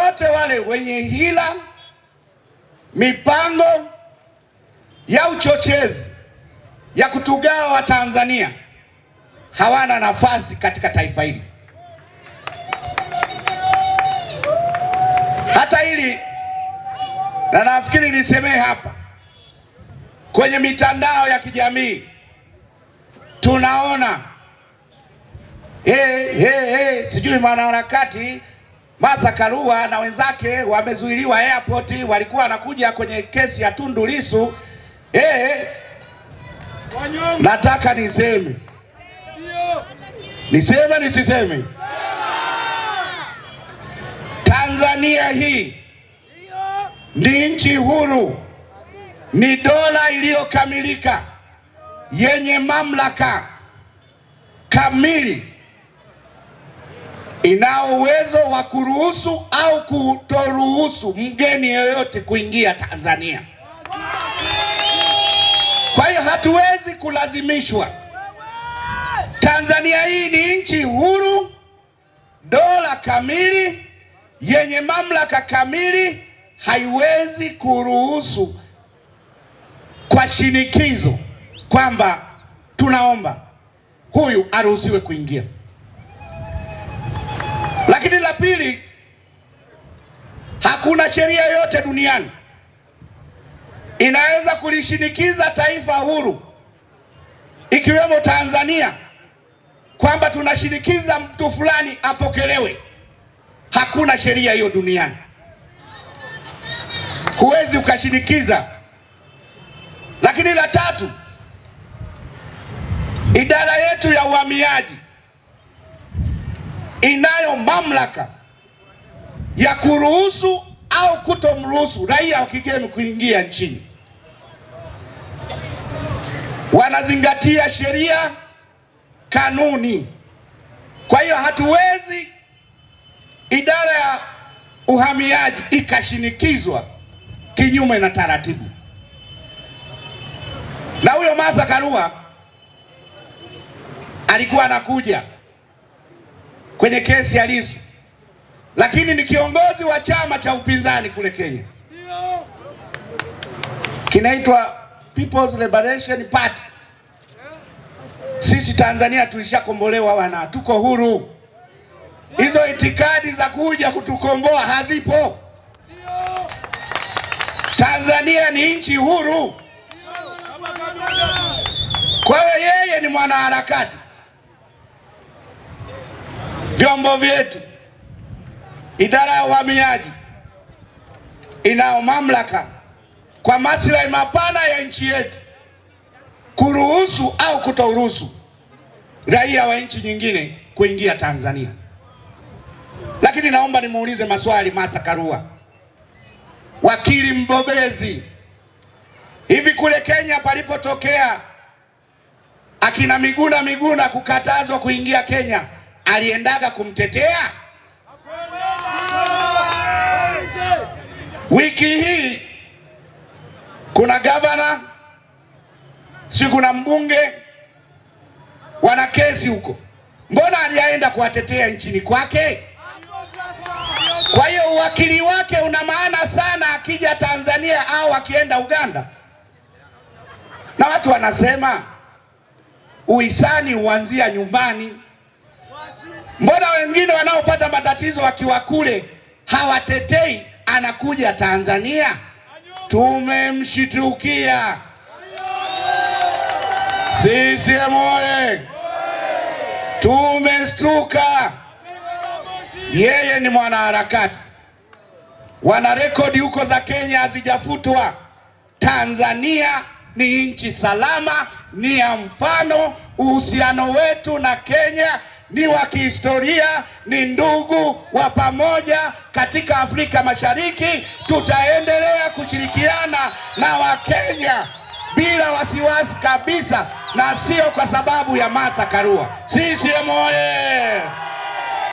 wowote wale wenye hila, mipango ya uchochezi ya kutugawa Watanzania hawana nafasi katika taifa hili. Hata hili na nafikiri nisemee hapa, kwenye mitandao ya kijamii tunaona sijui mwanaharakati Martha Karua na wenzake wamezuiliwa airport, walikuwa wanakuja kwenye kesi ya Tundu Lissu. Nataka niseme nisiseme, Tanzania hii ni nchi huru, ni dola iliyokamilika yenye mamlaka kamili, ina uwezo wa kuruhusu au kutoruhusu mgeni yoyote kuingia Tanzania. Kwa hiyo hatuwezi kulazimishwa. Tanzania hii ni nchi huru, dola kamili, yenye mamlaka kamili, haiwezi kuruhusu kwa shinikizo kwamba tunaomba huyu aruhusiwe kuingia. Lakini la pili, hakuna sheria yoyote duniani inaweza kulishinikiza taifa huru ikiwemo Tanzania kwamba tunashinikiza mtu fulani apokelewe. Hakuna sheria hiyo duniani. Huwezi ukashinikiza. Lakini la tatu, idara yetu ya uhamiaji inayo mamlaka ya kuruhusu au kutomruhusu raia wa kigeni kuingia nchini. Wanazingatia sheria, kanuni. Kwa hiyo hatuwezi idara ya uhamiaji ikashinikizwa kinyume na taratibu. Na huyo Martha Karua alikuwa anakuja kwenye kesi ya Lissu, lakini ni kiongozi wa chama cha upinzani kule Kenya, kinaitwa People's Liberation Party. Sisi Tanzania tulishakombolewa wana, tuko huru. Hizo itikadi za kuja kutukomboa hazipo. Tanzania ni nchi huru. Kwa hiyo yeye ni mwanaharakati. Vyombo vyetu, idara ya uhamiaji inao mamlaka kwa maslahi mapana ya nchi yetu kuruhusu au kutoruhusu raia wa nchi nyingine kuingia Tanzania. Lakini naomba nimuulize maswali Martha Karua, wakili mbobezi. Hivi kule Kenya palipotokea akina Miguna kukatazwa kuingia Kenya, aliendaga kumtetea? Wiki hii kuna gavana, si kuna mbunge wana kesi huko, mbona alienda kuwatetea nchini kwake? Kwa hiyo uwakili wake una maana sana akija Tanzania au akienda Uganda. Na watu wanasema uhisani huanzia nyumbani. Mbona wengine wanaopata matatizo wakiwa kule hawatetei, anakuja Tanzania? Tumemshitukia. CCM oye! Tumestuka. Yeye ni mwanaharakati. Wana rekodi huko za Kenya hazijafutwa. Tanzania ni nchi salama, ni ya mfano. Uhusiano wetu na Kenya ni wa kihistoria, ni ndugu wa pamoja katika Afrika Mashariki. Tutaendelea kushirikiana na Wakenya bila wasiwasi kabisa, na sio kwa sababu ya Martha Karua. CCM oye!